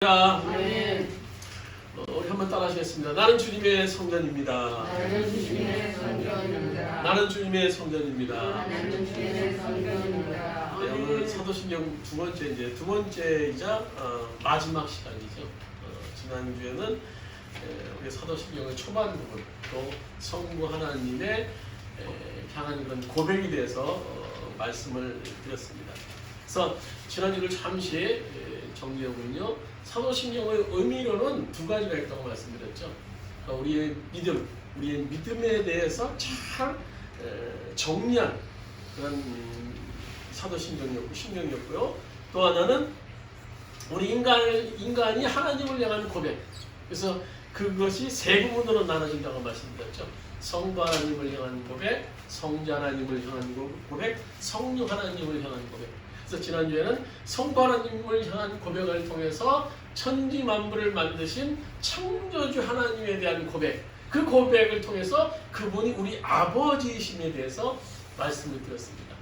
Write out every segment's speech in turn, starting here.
아멘. 우리 한번 따라하시겠습니다. 나는 주님의 성전입니다. 나는 주님의 성전입니다. 나는 주님의 성전입니다. 나는 주님의 성전입니다. 네, 오늘 사도신경 두 번째이자 마지막 시간이죠. 지난주에는 우리 사도신경의 초반 부분, 또 성부 하나님의 향한 그런 고백에 대해서 말씀을 드렸습니다. 그래서 지난주를 잠시 정리해보면요, 사도신경의 의미로는 두 가지가 있다고 말씀드렸죠. 그러니까 우리의 믿음에 대해서 잘 정리한 그런 신경이었고요. 또 하나는 우리 인간이 하나님을 향한 고백. 그래서 그것이 세 부분으로 나눠진다고 말씀드렸죠. 성부 하나님을 향한 고백, 성자 하나님을 향한 고백, 성령 하나님을 향한 고백. 그래서 지난주에는 성부 하나님을 향한 고백을 통해서 천지 만물을 만드신 창조주 하나님에 대한 고백, 그 고백을 통해서 그분이 우리 아버지이심에 대해서 말씀을 드렸습니다.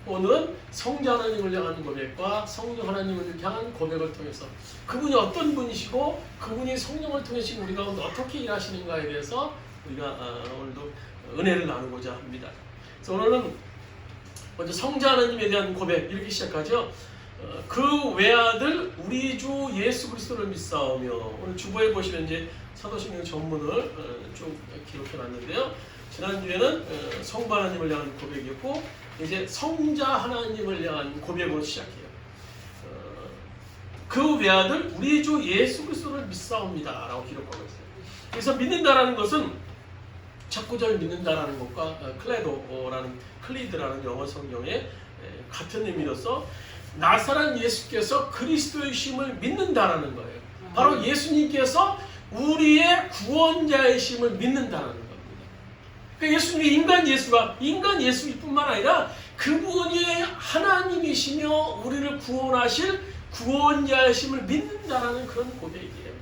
오늘은 성자 하나님을 향한 고백과 성령 하나님을 향한 고백을 통해서 그분이 어떤 분이시고 그분이 성령을 통해서 우리 가운데 어떻게 일하시는가에 대해서 우리가 오늘도 은혜를 나누고자 합니다. 그래서 오늘은 먼저 성자 하나님에 대한 고백 이렇게 시작하죠. 그 외아들 우리 주 예수 그리스도를 믿사오며, 오늘 주보에 보시면 이제 사도신경 전문을 쭉 기록해 놨는데요. 지난주에는 성부 하나님을 향한 고백이었고 이제 성자 하나님을 향한 고백으로 시작해요. 그 외아들 우리 주 예수 그리스도를 믿사옵니다 라고 기록하고 있어요. 그래서 믿는다라는 것은 첫 구절 믿는다라는 것과 클리드라는 영어 성경에 같은 의미로서 나사렛 예수께서 그리스도이심을 믿는다라는 거예요. 바로 예수님께서 우리의 구원자이심을 믿는다라는 겁니다. 그러니까 예수님이 인간 예수일 뿐만 아니라 그분이 하나님이시며 우리를 구원하실 구원자이심을 믿는다라는 그런 고백이에요.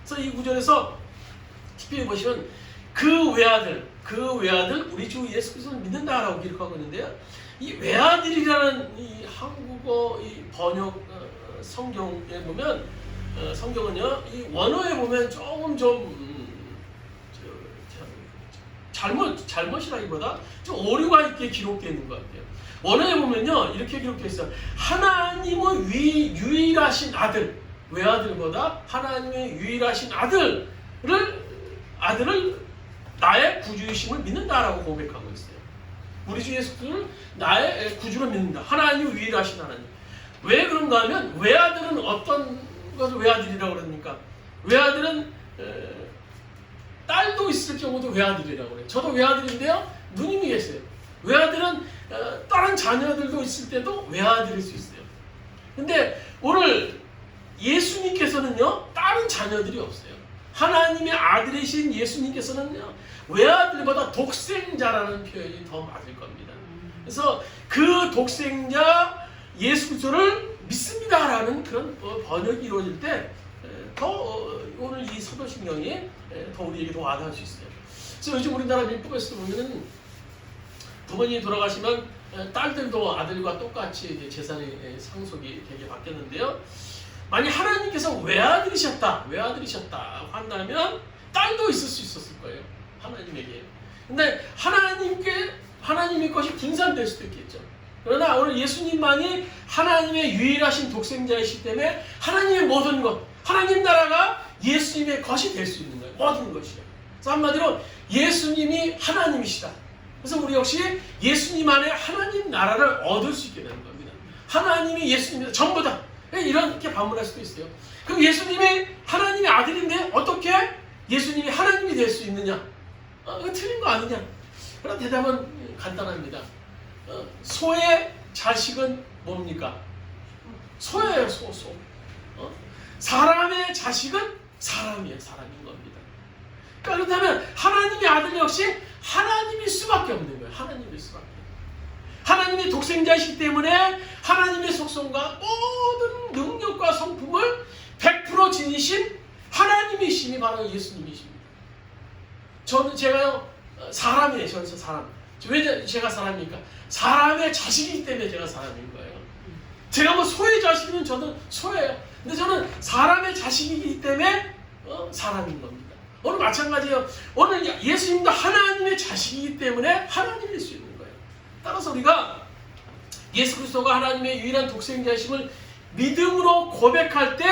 그래서 이 구절에서 특별히 보시면 그 외아들 우리 주 예수 그리스도를 믿는다라고 기록하고 있는데요. 이 외아들이라는 이 한국어 이 번역 성경에 보면 성경은요, 이 원어에 보면 조금 좀 잘못이라기보다 좀 오류가 있게 기록되어 있는 것 같아요. 원어에 보면요, 이렇게 기록되어 있어요. 하나님의 유일하신 아들, 외아들보다 하나님의 유일하신 아들을 나의 구주이심을 믿는다라고 고백하고 있어요. 우리 주 예수를 나의 구주로 믿는다. 하나님이 유일하신 하나님. 왜 그런가 하면 외아들은 어떤 것을 외아들이라고 그러니까 외아들은 딸도 있을 경우도 외아들이라고 그래요. 저도 외아들인데요. 누님이 계세요. 외아들은 다른 자녀들도 있을 때도 외아들일 수 있어요. 근데 오늘 예수님께서는요, 다른 자녀들이 없어요. 하나님의 아들이신 예수님께서는요, 외아들보다 독생자라는 표현이 더 맞을 겁니다. 그래서 그 독생자 예수 그리스도를 믿습니다라는 그런 번역이 이루어질 때 더 오늘 이 사도신경이 더 우리에게 더 와닿을 수 있어요. 그래서 요즘 우리나라 민법에서도 보면은 부모님이 돌아가시면 딸들도 아들과 똑같이 재산의 상속이 되게 바뀌었는데요. 만약 하나님께서 외아들이셨다 한다면 딸도 있을 수 있었을 거예요. 하나님에게. 근데 하나님의 것이 분산될 수도 있겠죠. 그러나 오늘 예수님만이 하나님의 유일하신 독생자이시기 때문에 하나님의 모든 것, 하나님 나라가 예수님의 것이 될 수 있는 거예요. 모든 것이요. 그래서 한마디로 예수님이 하나님이시다. 그래서 우리 역시 예수님 안에 하나님 나라를 얻을 수 있게 되는 겁니다. 하나님이 예수님이다. 전부다. 이렇게 반문할 수도 있어요. 그럼 예수님이 하나님의 아들인데 어떻게 예수님이 하나님이 될 수 있느냐? 이거 틀린 거 아니냐? 그런 대답은 간단합니다. 소의 자식은 뭡니까? 소예요, 소. 사람의 자식은 사람인 겁니다. 그러니까 그렇다면 하나님의 아들 역시 하나님일 수밖에 없는 거예요. 하나님일 수밖에. 하나님이 독생자이시기 때문에 하나님의 속성과 모든 능력과 성품을 100% 지니신 하나님이심이 바로 예수님이십니다. 제가요, 사람이에요. 사람. 왜 제가 사람입니까? 사람의 자식이기 때문에 제가 사람인 거예요. 제가 뭐 소의 자식이면 저도 소예요. 근데 저는 사람의 자식이기 때문에 사람인 겁니다. 오늘 마찬가지예요. 오늘 예수님도 하나님의 자식이기 때문에 하나님일 수 있는 거예요. 따라서 우리가 예수 그리스도가 하나님의 유일한 독생자이심을 믿음으로 고백할 때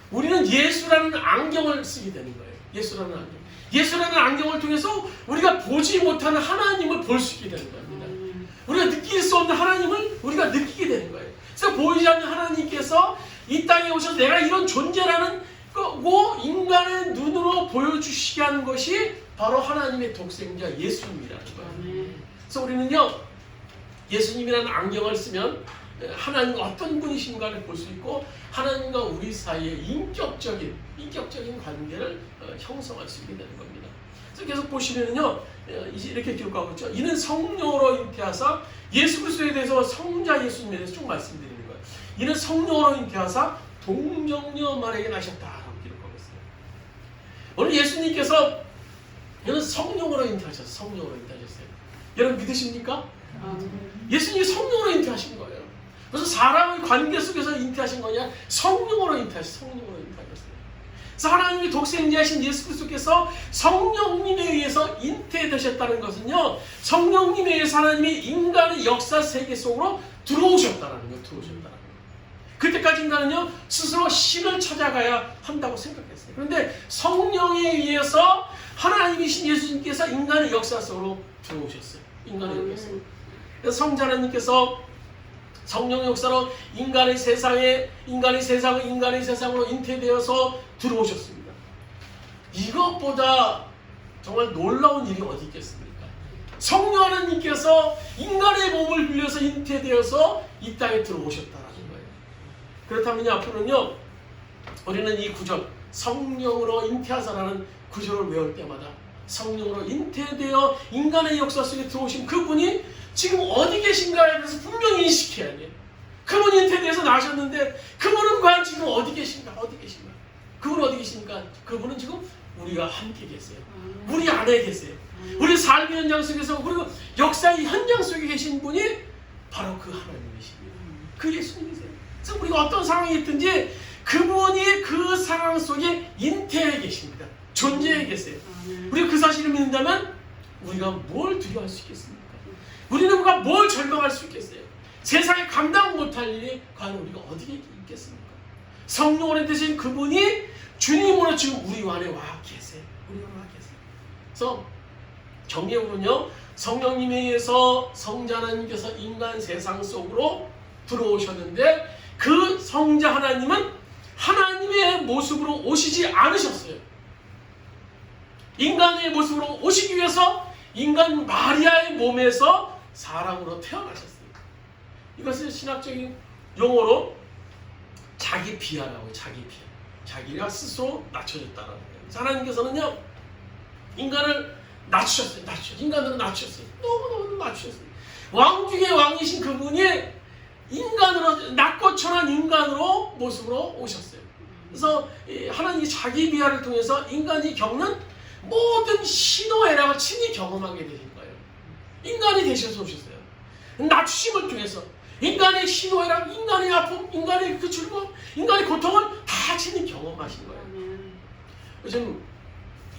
우리는 예수라는 안경을 쓰게 되는 거예요. 예수라는 안경. 예수라는 안경을 통해서 우리가 보지 못하는 하나님을 볼 수 있게 되는 겁니다. 우리가 느낄 수 없는 하나님을 우리가 느끼게 되는 거예요. 그래서 보이지 않는 하나님께서 이 땅에 오셔서 내가 이런 존재라는 거고 인간의 눈으로 보여주시게 하는 것이 바로 하나님의 독생자 예수님이라는 거예요. 그래서 우리는요, 예수님이라는 안경을 쓰면 하나님과 어떤 분이신가를 볼 수 있고 하나님과 우리 사이에 인격적인 관계를 형성할 수 있게 되는 겁니다. 그래서 계속 보시면요, 이렇게 기록하고 있죠. 이는 성령으로 잉태하사, 예수 그리스도에 대해서 성자 예수님에 대해서 쭉 말씀드리는 거예요. 이는 성령으로 잉태하사 동정녀 마리아에게 나셨다라고 기록하고 있어요. 오늘 예수님께서 이는 성령으로 잉태하셨어요. 성령으로 잉태하셨어요. 여러분 믿으십니까? 예수님이 성령으로 잉태하신 거예요. 그래서 사람의 관계 속에서 잉태하신 거냐? 성령으로 잉태하셨어요. 그래서 하나님의 독생자이신 예수 그리스도께서 성령님에 의해서 잉태되셨다는 것은요, 성령님에 의해서 하나님이 인간의 역사 세계 속으로 들어오셨다는 거예요. 그때까지 인간은요, 스스로 신을 찾아가야 한다고 생각했어요. 그런데 성령에 의해서 하나님이신 예수님께서 인간의 역사 속으로 들어오셨어요. 인간의 역사. 그래서 성자 하나님께서 성령의 역사로 인간의 세상으로 잉태되어서 들어오셨습니다. 이것보다 정말 놀라운 일이 어디 있겠습니까? 성령 하나님께서 인간의 몸을 빌려서 잉태되어서 이 땅에 들어오셨다라는 거예요. 그렇다면 앞으로는요, 우리는 이 구절, 성령으로 잉태하사라는 구절을 외울 때마다 성령으로 잉태되어 인간의 역사 속에 들어오신 그분이 지금 어디 계신가에 대해서 분명히 인식해야 돼요. 그분이 잉태되어서 나셨는데 그분은 과연 지금 어디 계신가? 그분은 어디 계십니까? 그분은 지금 우리가 함께 계세요. 우리 안에 계세요. 우리 삶의 현장 속에서, 그리고 역사의 현장 속에 계신 분이 바로 그 하나님이십니다. 그 예수님이세요. 그래서 우리가 어떤 상황이 있든지 그분이 그 상황 속에 잉태해 계십니다. 존재해 계세요. 우리가 그 사실을 믿는다면 우리가 뭘 두려워할 수 있겠습니까? 우리는 뭘 절망할 수 있겠어요? 세상에 감당 못할 일이 과연 우리가 어디에 있겠습니까? 성령으로 되신 그분이 주님으로 지금 우리 안에 와 계세요. 그래서 정리해보면요, 성령님에 의해서 성자 하나님께서 인간 세상 속으로 들어오셨는데 그 성자 하나님은 하나님의 모습으로 오시지 않으셨어요. 인간의 모습으로 오시기 위해서 인간 마리아의 몸에서 사람으로 태어나셨어요. 이것을 신학적인 용어로 자기 비하라고 해요. 자기가 스스로 낮춰졌다라는 거예요. 하나님께서는요, 인간을 낮추셨어요. 인간으로 낮추셨어요. 너무너무 낮추셨어요. 왕 중의 왕이신 그분이 인간으로, 낮고 천한 인간으로 모습으로 오셨어요. 그래서 하나님이 자기 비하를 통해서 인간이 겪는 모든 시노애락을 친히 경험하게 되신 거예요. 인간이 되셔서 오셨어요. 낮추심을 통해서 인간의 시노애락, 인간의 아픔, 인간의 그 즐거움, 인간의 고통을 다 친히 경험하신 거예요. 요즘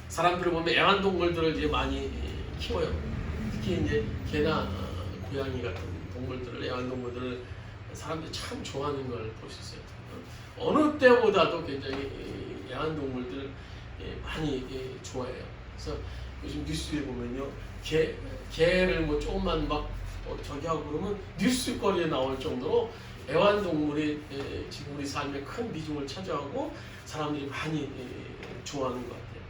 사람들을 보면 애완동물들을 이제 많이 키워요. 특히 이제 개나 고양이 같은 동물들을, 애완동물들을 사람들이 참 좋아하는 걸 볼 수 있어요. 어느 때보다도 굉장히 애완동물들을 많이 좋아해요. 그래서 요즘 뉴스에 보면요, 개를 뭐 조금만 막 저기 하고 그러면 뉴스거리에 나올 정도로 애완동물이 지금 우리 삶에 큰 비중을 차지하고 사람들이 많이 좋아하는 것 같아요.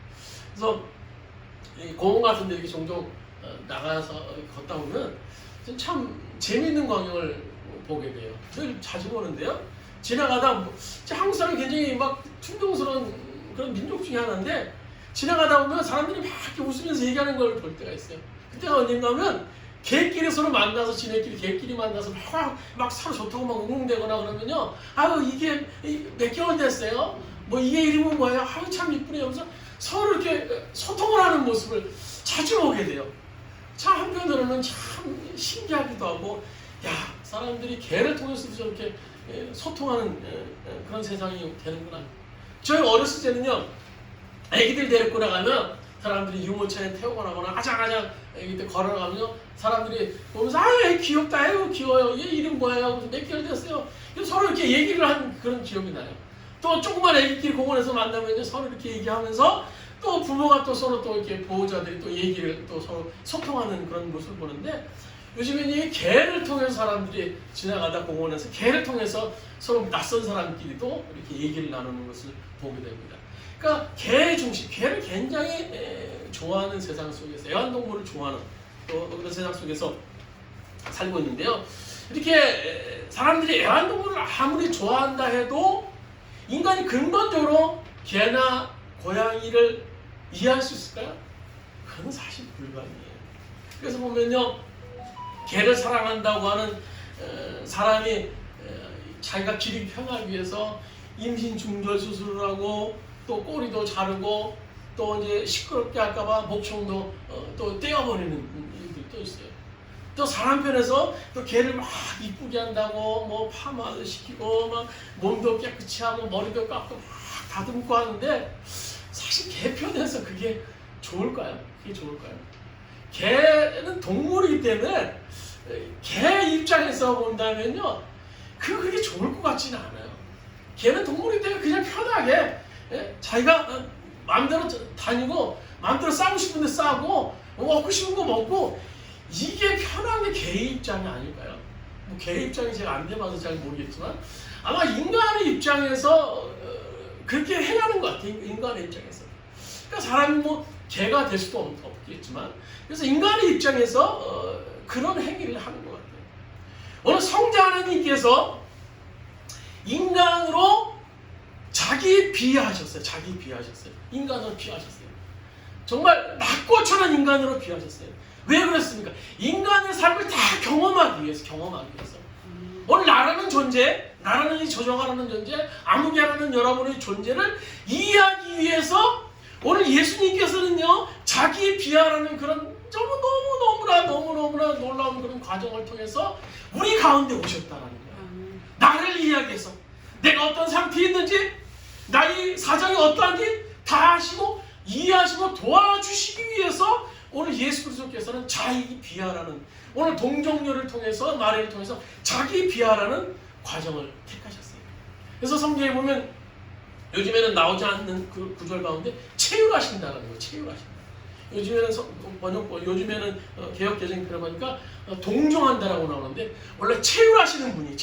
그래서 공원 같은 데 이렇게 종종 나가서 걷다 보면 참 재미있는 광경을 보게 돼요. 늘 자주 보는데요, 지나가다 한국 사람이 굉장히 막 충동스러운 그런 민족 중에 하나인데, 지나가다 보면 사람들이 막 이렇게 웃으면서 얘기하는 걸 볼 때가 있어요. 그때가 언젠가 하면 개끼리 서로 만나서, 지네끼리 개끼리 만나서 막 서로 좋다고 막 웅웅대거나 그러면요, 아유 이게 몇 개월 됐어요? 뭐 이게 이름은 뭐예요? 아유 참 이쁘네요. 그래서 서로 이렇게 소통을 하는 모습을 자주 보게 돼요. 참 한편으로는 참 신기하기도 하고, 야, 사람들이 개를 통해서도 저렇게 소통하는 그런 세상이 되는구나. 저희 어렸을 때는요, 애기들 데리고 나가면 사람들이 유모차에 태우고 나거나 아장아장 애기 때 걸어가면요, 사람들이 보면서 아유 귀엽다, 아유 귀여워요, 얘 이름 뭐예요, 몇 개월 됐어요, 서로 이렇게 얘기를 한 그런 기억이 나요. 또 조그만 애기끼리 공원에서 만나면 서로 이렇게 얘기하면서 또 부모가 또 서로 또 이렇게 보호자들이 또 얘기를 또 서로 소통하는 그런 모습을 보는데, 요즘에는 이 개를 통해서 사람들이 지나가다 공원에서 개를 통해서 서로 낯선 사람끼리도 이렇게 얘기를 나누는 것을 보게 됩니다. 그러니까 개 중심, 개를 굉장히 좋아하는 세상 속에서, 애완동물을 좋아하는 또 그런 세상 속에서 살고 있는데요. 이렇게 사람들이 애완동물을 아무리 좋아한다 해도 인간이 근본적으로 개나 고양이를 이해할 수 있을까요? 그건 사실 불가능해요. 그래서 보면요, 개를 사랑한다고 하는 사람이 자기가 기르기 편하기 위해서 임신 중절 수술을 하고 또 꼬리도 자르고 또 이제 시끄럽게 할까봐 목청도 또 떼어버리는 일들도 있어요. 또 사람 편에서 또 개를 막 이쁘게 한다고 뭐 파마도 시키고 막 몸도 깨끗이 하고 머리도 깎고 막 다듬고 하는데, 사실 개 편에서 그게 좋을까요? 그게 좋을까요? 개는 동물이기 때문에 개 입장에서 본다면요, 그게 좋을 것 같지는 않아요. 개는 동물이기 때문에 그냥 편하게 자기가 마음대로 다니고 마음대로 싸고 싶은 데 싸고 먹고 싶은 거 먹고, 이게 편한 게 개 입장이 아닐까요? 뭐 개 입장이 제가 안 돼봐서 잘 모르겠지만 아마 인간의 입장에서 그렇게 해가는 것 같아요. 인간의 입장에서. 그러니까 사람이 뭐 개가 될 수도 없겠지만, 그래서 인간의 입장에서 그런 행위를 하는 것 같아요. 오늘 성자 하나님께서 인간으로 자기 비하하셨어요. 자기 비하하셨어요. 인간으로 비하하셨어요. 정말 낙고처럼 인간으로 비하하셨어요. 왜 그랬습니까? 인간의 삶을 다 경험하기 위해서. 오늘 나라는 존재, 나라는 이 조정하라는 존재, 아무개라는 여러분의 존재를 이해하기 위해서 오늘 예수님께서는요, 자기 비하라는 그런 너무너무나 놀라운 그런 과정을 통해서 우리 가운데 오셨다는 거예요. 나를 이해하기 위해서, 내가 어떤 상태에 있는지, 나의 사정이 어떠한지 다 아시고 이해하시고 도와주시기 위해서 오늘 예수 그리스도께서는 자기 비하라는, 오늘 동정녀를 통해서, 마리아를 통해서 자기 비하라는 과정을 택하셨어요. 그래서 성경에 보면 요즘에는 나오지 않는 그 구절 가운데 체휼하신다는 거예요. 체휼하신다. 요즘에는 개혁 개정이 들어보니까 동정한다라고 나오는데, 원래 체휼하시는 분이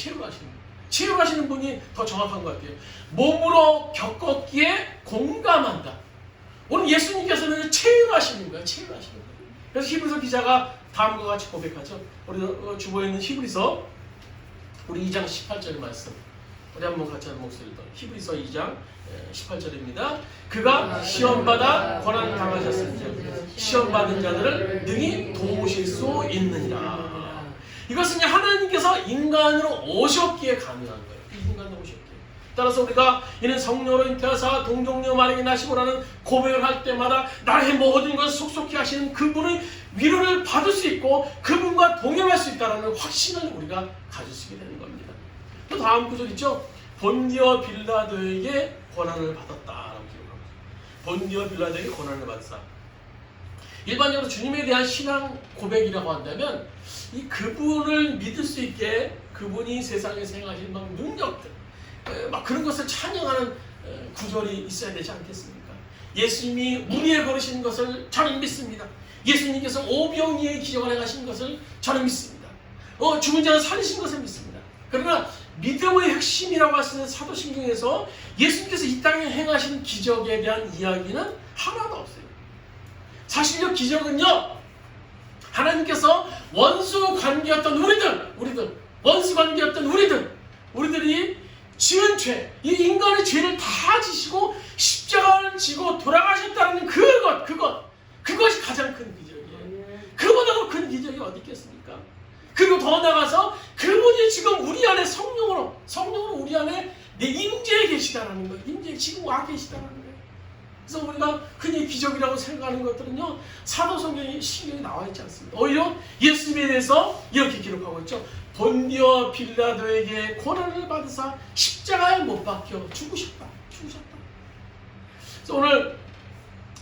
더 정확한 것 같아요. 몸으로 겪었기에 공감한다. 오늘 예수님께서는 체휼하시는 거예요. 그래서 히브리서 기자가 다음과 같이 고백하죠. 우리 주보에 있는 히브리서 우리 2장 18절 말씀, 우리 한번 같이 하는 목소리로 히브리서 2장 18절입니다. 그가 시험받아 고난 당하셨은즉 시험받은 자들을 능히 도우실 수 있느니라. 이것은 하나님께서 인간으로 오셨기에 가능한 거예요. 인간으로 오셨기에. 따라서 우리가 이는 성령으로 잉태하사 동정녀 마리아에 나시고라는 고백을 할 때마다 나의 모든 것을 속속히 하시는 그분의 위로를 받을 수 있고 그분과 동행할 수 있다는 확신을 우리가 가질 수 있게 되는 겁니다. 또 다음 구절 있죠. 본디오 빌라도에게 고난을 받았다라고 기록합니다. 본디오 빌라도에게 고난을 받았다. 일반적으로 주님에 대한 신앙 고백이라고 한다면 이 그분을 믿을 수 있게 그분이 세상에서 행하신 막 능력들, 막 그런 것을 찬양하는 구절이 있어야 되지 않겠습니까? 예수님이 우리의 걸으신 것을 저는 믿습니다. 예수님께서 오병이의 기적을 행하신 것을 저는 믿습니다. 죽은 자를 살리신 것을 믿습니다. 그러나 믿음의 핵심이라고 할 수 있는 사도신경에서 예수님께서 이 땅에 행하신 기적에 대한 이야기는 하나도 없어요. 사실 이 기적은요, 하나님께서 원수 관계였던 우리들이 지은 죄, 이 인간의 죄를 다 지시고 십자가를 지고 돌아가셨다는 그것이 가장 큰 기적이에요. 그보다 더 큰 기적이 어디 있겠습니까? 그리고 더 나아가서 그분이 지금 우리 안에 성령으로 우리 안에 내 임재에 계시다라는 거예요. 임재에 지금 와 계시다라는 거예요. 그래서 우리가 흔히 기적이라고 생각하는 것들은요, 사도성경에 신경이 나와 있지 않습니다. 오히려 예수님에 대해서 이렇게 기록하고 있죠. 본디오 빌라도에게 고난을 받으사 십자가에 못 박혀 죽으셨다. 그래서 오늘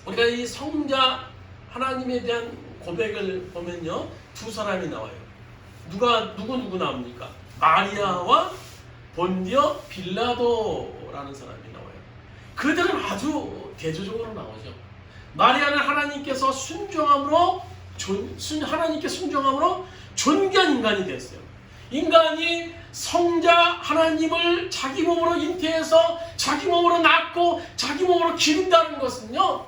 우리가 이 성자 하나님에 대한 고백을 보면요, 두 사람이 나와요. 누구 나옵니까? 마리아와 본디오 빌라도라는 사람이 나와요. 그들은 아주 대조적으로 나오죠. 마리아는 하나님께서 하나님께 순종함으로 존귀한 인간이 됐어요. 인간이 성자 하나님을 자기 몸으로 잉태해서 자기 몸으로 낳고 자기 몸으로 기른다는 것은요,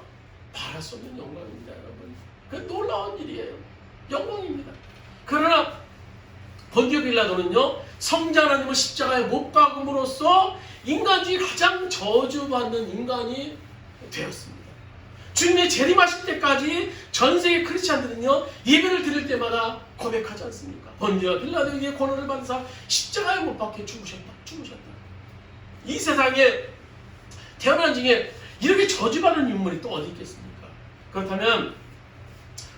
말할 수 없는 영광입니다, 여러분. 그 놀라운 일이에요. 영광입니다. 그러나 본디오 빌라도는요, 성자 하나님을 십자가에 못 박음으로써 인간 중에 가장 저주받는 인간이 되었습니다. 주님의 재림하실 때까지 전 세계 크리스찬들은요, 예배를 드릴 때마다 고백하지 않습니까? 본디오 빌라도에게 고난을 받으사 십자가에 못 박혀 죽으셨다. 이 세상에 태어난 중에 이렇게 저주받는 인물이 또 어디 있겠습니까? 그렇다면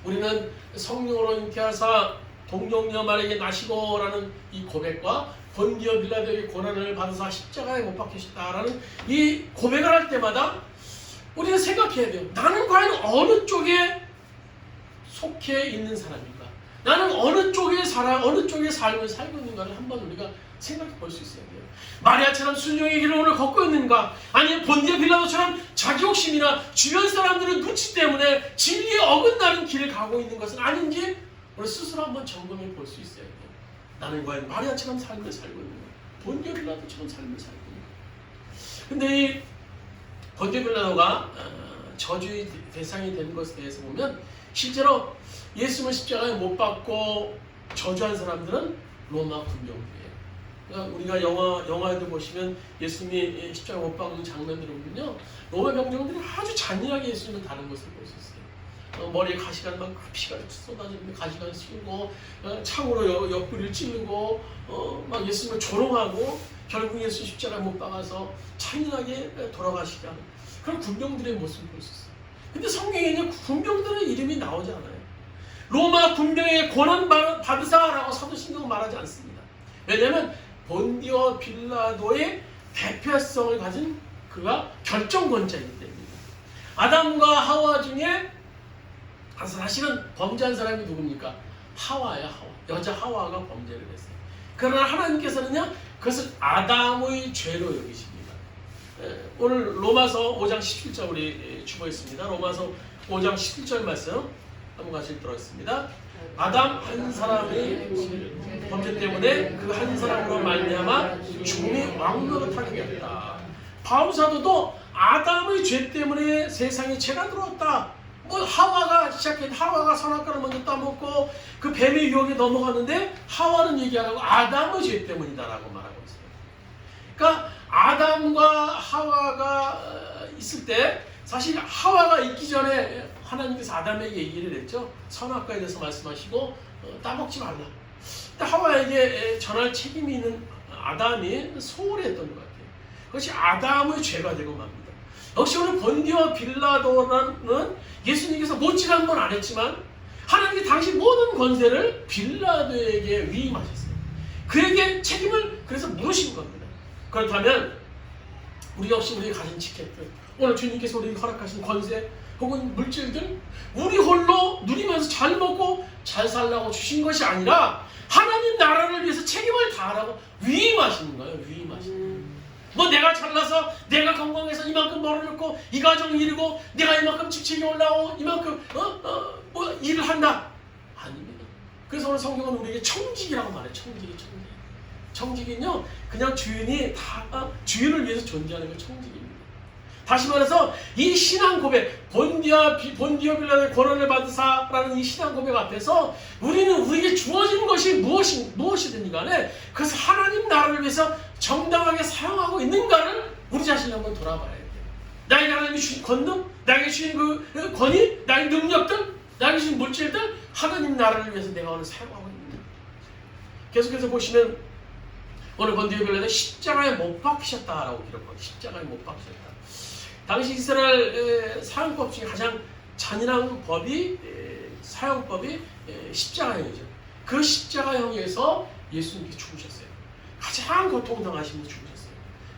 우리는 성령으로 잉태하사 동정녀 마리아에게 나시고라는 이 고백과 본디오 빌라도에게 고난을 받으사 십자가에 못 박히셨다라는 이 고백을 할 때마다 우리는 생각해야 돼요. 나는 과연 어느 쪽에 속해 있는 사람인가? 나는 어느 쪽의 삶을 살고 있는가를 한번 우리가 생각해 볼 수 있어야 돼요. 마리아처럼 순종의 길을 오늘 걷고 있는가? 아니면 본디오 빌라도처럼 자기 욕심이나 주변 사람들의 눈치 때문에 진리에 어긋나는 길을 가고 있는 것은 아닌지 우리 스스로 한번 점검해 볼 수 있어야 돼요. 나는 과연 마리아처럼 삶을 살고 있는가? 본디오 빌라도처럼 삶을 살고 있는가? 근데 이 본디오 빌라도가 저주의 대상이 되는 것에 대해서 보면 실제로 예수님을 십자가에 못 박고 저주한 사람들은 로마 군병들이에요. 그러니까 우리가 영화에도 보시면 예수님이 십자가에 못 박는 장면들을 보면요, 로마 병정들이 아주 잔인하게 예수님을 다룬 것을 볼 수 있어요. 머리에 가시관 막 피가 쏟아지는데 가시관 씌우고 창으로 옆구리를 찌르고 막 예수님을 조롱하고 결국 예수 십자가에 못 박아서 잔인하게 돌아가시게 하는 그런 군병들의 모습을 볼 수 있어요. 근데 성경에는 군병들의 이름이 나오지 않아요. 로마 군병의 고난 받으사라고 사도신경 말하지 않습니다. 왜냐하면 본디오 빌라도의 대표성을 가진 그가 결정권자이기 때문입니다. 아담과 하와 중에 사실은 범죄한 사람이 누굽니까? 하와야, 하와. 여자 하와가 범죄를 했어요. 그러나 하나님께서는요, 그것을 아담의 죄로 여기십니다. 오늘 로마서 5장 17절 우리 주보했습니다. 로마서 5장 17절 말씀 한번 같이 읽도록 하겠습니다. 아담 한 사람의 범죄 때문에 그 한 사람으로 말미암아 죽음의 왕노릇 하게 되었다. 바울 사도도 아담의 죄 때문에 세상에 죄가 들어왔다. 하와가 선악과를 먼저 따먹고 그 뱀의 유혹에 넘어갔는데 하와는 얘기 안 하고 아담의 죄 때문이다라고 말하고 있어요. 그러니까 아담과 하와가 있을 때 사실 하와가 있기 전에 하나님께서 아담에게 얘기를 했죠. 선악과에 대해서 말씀하시고 따먹지 말라. 근데 하와에게 전할 책임이 있는 아담이 소홀히 했던 것 같아요. 그것이 아담의 죄가 되고 맙니다. 역시 오늘 본디오 빌라도는 예수님께서 못지않은 건 안 했지만 하나님께 당시 모든 권세를 빌라도에게 위임하셨어요. 그에게 책임을 그래서 물으신 겁니다. 그렇다면 우리 역시 우리 가진 지켰던 오늘 주님께서 우리에게 허락하신 권세 혹은 물질들 우리 홀로 누리면서 잘 먹고 잘 살라고 주신 것이 아니라 하나님 나라를 위해서 책임을 다하라고 위임하시는 거예요. 위임하시는 거예요. 뭐 내가 잘나서 내가 건강해서 이만큼 벌어놓고 이 가정 이루고 내가 이만큼 직책이 올라오고 이만큼 뭐 일을 한다. 아닙니다. 그래서 오늘 성경은 우리에게 청직이라고 말해요. 청직은요 그냥 주인이 다 주인을 위해서 존재하는 게 청직입니다. 다시 말해서 이 신앙 고백 본디오 빌라도의 고난을 받으사라는 이 신앙 고백 앞에서 우리는 우리에게 주어진 것이 무엇이든지 간에 그것을 하나님 나라를 위해서 정당하게 사용하고 있는가를 우리 자신을 한번 돌아봐야 돼요. 나에게 하나님이 주신 권능, 나에게 주신 그 권위, 나의 능력들, 나에게 주신 물질들 하나님 나라를 위해서 내가 오늘 사용하고 있는가. 계속해서 보시면 오늘 본디오 빌라도 십자가에 못 박히셨다라고 기록합니다. 십자가에 못 박히셨다. 당시 이스라엘 사형법 중에 가장 잔인한 법이 사형법이 십자가형이죠. 그 십자가형에서 예수님께서 죽으셨어요. 가장 고통당하시면서 죽으셨어요.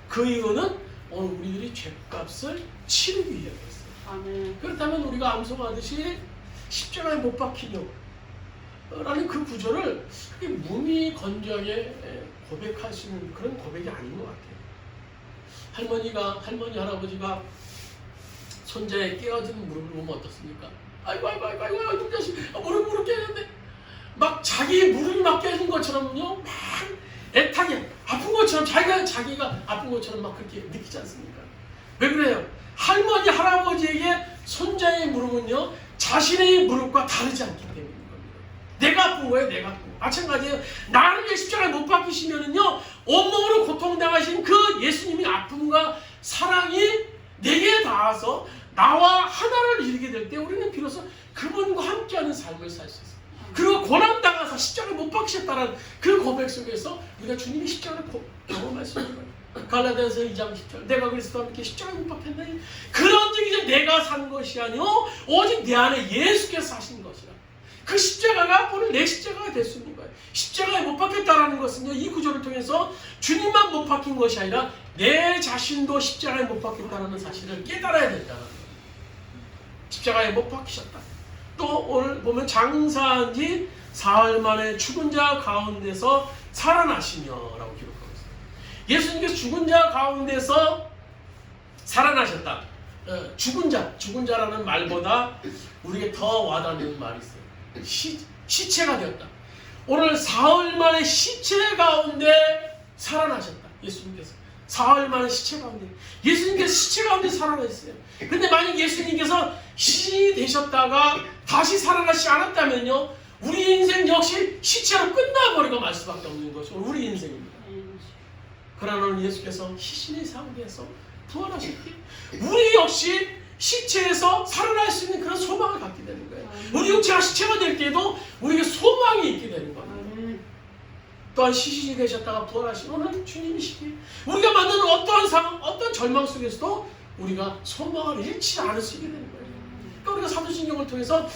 그 이유는 오늘 우리들이 죄값을 치르기 위함이었어요. 아멘. 그렇다면 우리가 암송하듯이 십자가에 못 박히며 라는 그 구절을 무미건조하게 고백할 수 있는 그런 고백이 아닌 것 같아요. 할머니 할아버지가 손자의 깨어진 무릎을 보면 어떻습니까? 아이고 놈 자식 무릎 깨졌는데 막 자기 무릎이 막 깨진 것처럼요 막 애타게 아픈 것처럼 자기가 아픈 것처럼 막 그렇게 느끼지 않습니까? 왜 그래요? 할머니 할아버지에게 손자의 무릎은요 자신의 무릎과 다르지 않기 때문인 겁니다. 내가 아픈 거예요. 내가 아픈 거. 마찬가지예요. 나를 위해 십자가에 못 박히시면은요 온몸으로 고통당하신 그 예수님의 아픔과 사랑이 내게 닿아서 나와 하나를 이루게 될 때 우리는 비로소 그분과 함께하는 삶을 살 수 있어요. 그리고 고난당해서 십자가에 못 박히셨다는 그 고백 속에서 우리가 주님의 십자가를 경험할 수 있는 거예요. 갈라디아서 2장 10절 내가 그리스도와 함께 십자가에 못 박혔나니 그런즉 이제 내가 산 것이 아니요 오직 내 안에 예수께서 사신 것이라. 그 십자가가 오늘 내 십자가가 될 수 있는 거예요. 십자가에 못 박혔다라는 것은요 이 구절을 통해서 주님만 못 박힌 것이 아니라 내 자신도 십자가에 못 박혔다는 사실을 깨달아야 된다는 거예요. 십자가에 못 박히셨다. 또 오늘 보면 장사한 지 사흘 만에 죽은 자 가운데서 살아나시며라고 기록하고 있어요. 예수님께서 죽은 자 가운데서 살아나셨다. 죽은 자라는 말보다 우리에게 더 와닿는 말이 있어요. 시체가 되었다. 오늘 사흘 만에 시체 가운데 살아나셨다. 예수님께서 사흘 만에 시체 가운데 예수님께서 시체 가운데 살아나셨어요. 근데 만약 예수님께서 시신이 되셨다가 다시 살아나시지 않았다면요 우리 인생 역시 시체로 끝나버리고 말 수밖에 없는 것이 우리 인생입니다. 그러나 오늘 예수께서 시신의 상태에서 부활하셨기 우리 역시 시체에서 살아날 수 있는 그런 소망을 갖게 되는 거예요. 우리 육체가 시체가 될 때에도 우리에게 소망이 있게 되는 겁니다. 또한 시신이 되셨다가 부활하신 오늘 주님이시기에 우리가 만나는 어떠한 상황, 어떤 절망 속에서도 우리가 소망을 잃지 않을 수 있게 되는 거예요. 그러니까 우리가 사도신경을 통해서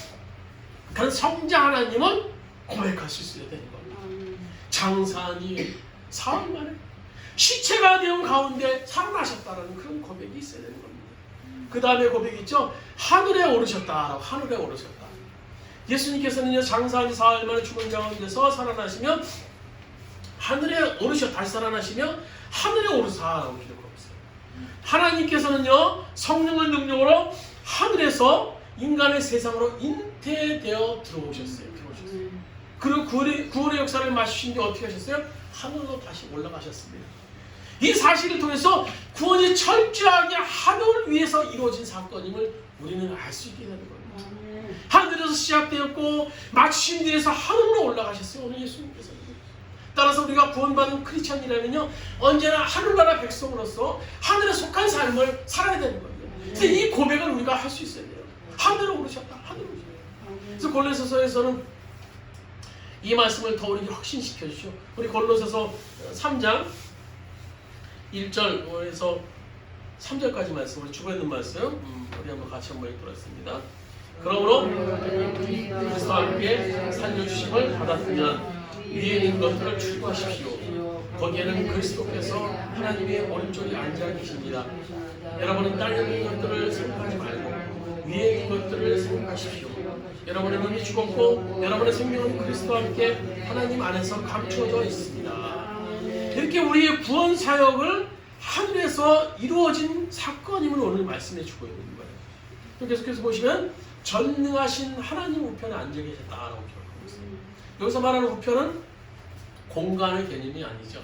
그런 성자 하나님을 고백할 수 있어야 되는 겁니다. 장사하니 사흘 만에 시체가 되온 가운데 살아나셨다는 그런 고백이 있어야 되는 겁니다. 그 다음에 고백이 있죠. 하늘에 오르셨다라고. 하늘에 오르셨다. 예수님께서는요 장사하니 사흘 만에 죽은 자 가운데서 살아나시며 하늘에 오르셔 다시 살아나시며 하늘에 오르사라고 기록하고 있어요. 하나님께서는요 성령의 능력으로 하늘에서 인간의 세상으로 잉태되어 들어오셨어요. 그리고 구원의 역사를 마치신 뒤 어떻게 하셨어요? 하늘로 다시 올라가셨습니다. 이 사실을 통해서 구원이 철저하게 하늘 위에서 이루어진 사건임을 우리는 알 수 있게 되는 겁니다. 하늘에서 시작되었고 마치신 뒤에서 하늘로 올라가셨어요. 오늘 예수님께서. 따라서 우리가 구원받은 크리스찬이라면요 언제나 하늘나라 백성으로서 하늘에 속한 삶을 살아야 되는 거예요. 그래서 이 고백을 우리가 할 수 있어야 돼요. 하늘로 오르셨다. 하늘로 오르셨다. 그래서 골로새서에서는 이 말씀을 더 우리에게 확신시켜 주시오. 우리 골로새서 3장 1절에서 3절까지 말씀, 우리 주변에 있는 말씀 우리 한번 같이 한번 읽도록 그러므로 그리스도와 함께 살려주심을 받았으면 위에 있는 것들을 추구하십시오. 거기에는 그리스도께서 하나님의 오른쪽에 앉아 계십니다. 여러분은 땅에 있는 것들을 생각하지 말고 위에 있는 것들을 생각하십시오. 여러분의 눈이 죽었고 여러분의 생명은 그리스도와 함께 하나님 안에서 감추어져 있습니다. 이렇게 우리의 구원 사역을 하늘에서 이루어진 사건임을 오늘 말씀해 주고 있는 거예요. 계속해서 보시면 전능하신 하나님 우편에 앉아 계셨다라고 기록하고 있습니다. 여기서 말하는 우편은 공간의 개념이 아니죠.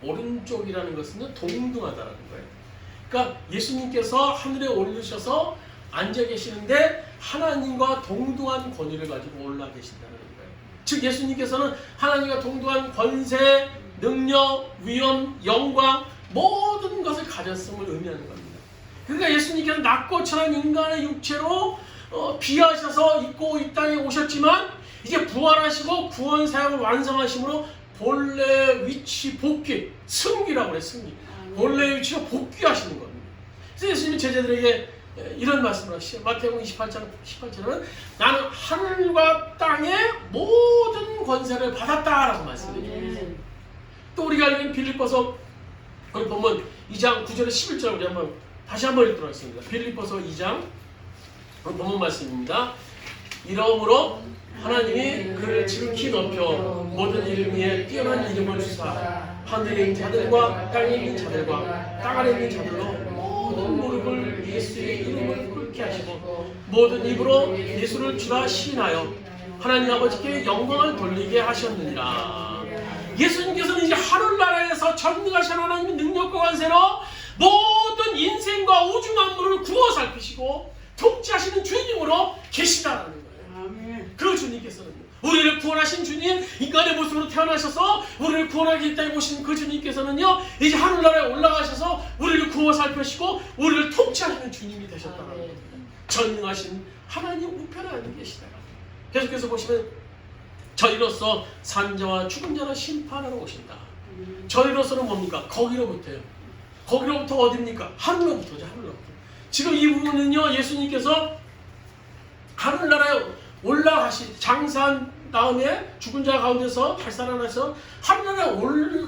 오른쪽이라는 것은 동등하다라는 거예요. 그러니까 예수님께서 하늘에 올리셔서 앉아 계시는데 하나님과 동등한 권위를 가지고 올라 계신다는 거예요. 즉 예수님께서는 하나님과 동등한 권세, 능력, 위엄, 영광 모든 것을 가졌음을 의미하는 겁니다. 그러니까 예수님께서 낙고처럼 인간의 육체로 비하셔서 있고 이 땅에 오셨지만 이제 부활하시고 구원 사역을 완성하심으로 본래 위치 복귀, 승기라고 그래요. 승리. 본래 위치로 복귀하시는 겁니다. 그래서 예수님이 제자들에게 이런 말씀을 하시죠. 마태복음 18절은 나는 하늘과 땅의 모든 권세를 받았다라고 말씀해요. 또 우리가 알고 있는 빌립보서 거기 보면 2장 9절에 11절 우리 다시 한번 읽도록 하겠습니다. 빌립보서 2장 본문 말씀입니다. 이러므로 하나님이 그를 지극히 높여 모든 이름 위에 뛰어난 이름을 주사 하늘에 있는 자들과 땅에 있는 자들과 땅 아래 있는 자들로 모든 무릎을 예수의 이름을 꿇게 하시고 모든 입으로 예수를 주라 시인하여 하나님 아버지께 영광을 돌리게 하셨느니라. 예수님께서는 이제 하늘나라에서 전능하신 하나님의 능력과 관세로 모든 인생과 우주 만물을 구워 살피시고 통치하시는 주님으로 계시다라는 거예요. 그 주님께서는 우리를 구원하신 주님, 인간의 모습으로 태어나셔서 우리를 구원하기 위해 오신 그 주님께서는요, 이제 하늘나라에 올라가셔서 우리를 구워 살피시고 우리를 통치하시는 주님이 되셨다는 겁니다. 전능하신 하나님 우편에 앉아 계시다. 계속해서 보시면 저희로서 산자와 죽은 자를 심판하러 오신다. 저희로서는 뭡니까? 거기로부터요. 거기로부터 어디입니까? 하늘로부터죠. 하늘로부터. 지금 이 부분은요, 예수님께서 하늘나라에 장사한 다음에 죽은 자 가운데서 다시 살아나서 하늘나라에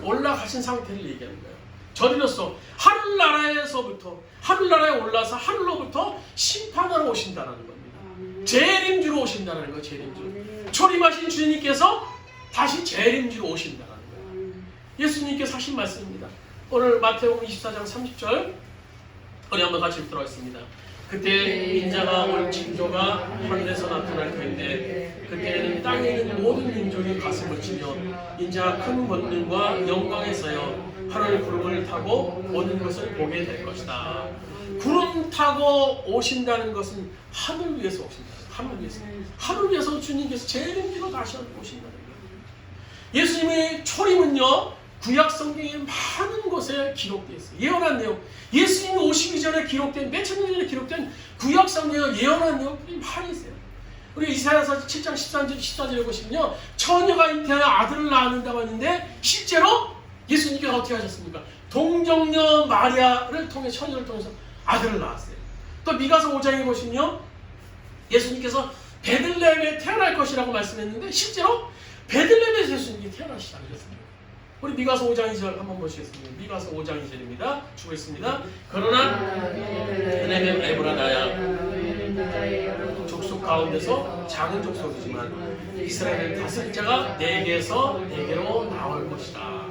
올라가신 상태를 얘기하는 거예요. 저리로서 하늘나라에서부터 하늘나라에 올라서 하늘로부터 심판하러 오신다는 겁니다. 재림주로 오신다는 거예요. 재림주로. 초림하신 주님께서 다시 재림주로 오신다는 거예요. 예수님께서 하신 말씀입니다. 오늘 마태복음 24장 30절 우리 한번 같이 읽도록 하겠습니다. 그때 인자가 올 징조가 하늘에서 나타날 텐데 그때에는 땅에 있는 모든 민족이 가슴을 치며 인자가 큰 권능과 영광에서여 하늘 구름을 타고 오는 것을 보게 될 것이다. 구름 타고 오신다는 것은 하늘 위에서 오신다. 하늘 위에서. 하늘 위에서 주님께서 재림지로 다시 오신다는 거예요. 예수님의 초림은요, 구약 성경에 많은 곳에 기록되어 있어요. 예언한 내용. 예수님이 오시기 전에 기록된, 몇천 년 전에 기록된 구약 성경에 예언한 내용들이 많이 있어요. 우리 이사야서 7장 14절에 보시면요, 처녀가 잉태하여 아들을 낳는다고 하는데 실제로 예수님께서 어떻게 하셨습니까? 동정녀 마리아를 통해, 처녀를 통해서 아들을 낳았어요. 또 미가서 5장에 보시면요, 예수님께서 베들레헴에 태어날 것이라고 말씀했는데 실제로 베들레헴에서 예수님이 태어나시지 않으셨습니다. 우리 미가서 5장 2절 한번 보시겠습니다. 미가서 5장 2절입니다. 주겠습니다. 그러나 베들레헴 에브라다야 족속 가운데서 작은 족속이지만 이스라엘은 다스릴 자가 내게서 내게로 나올 것이다.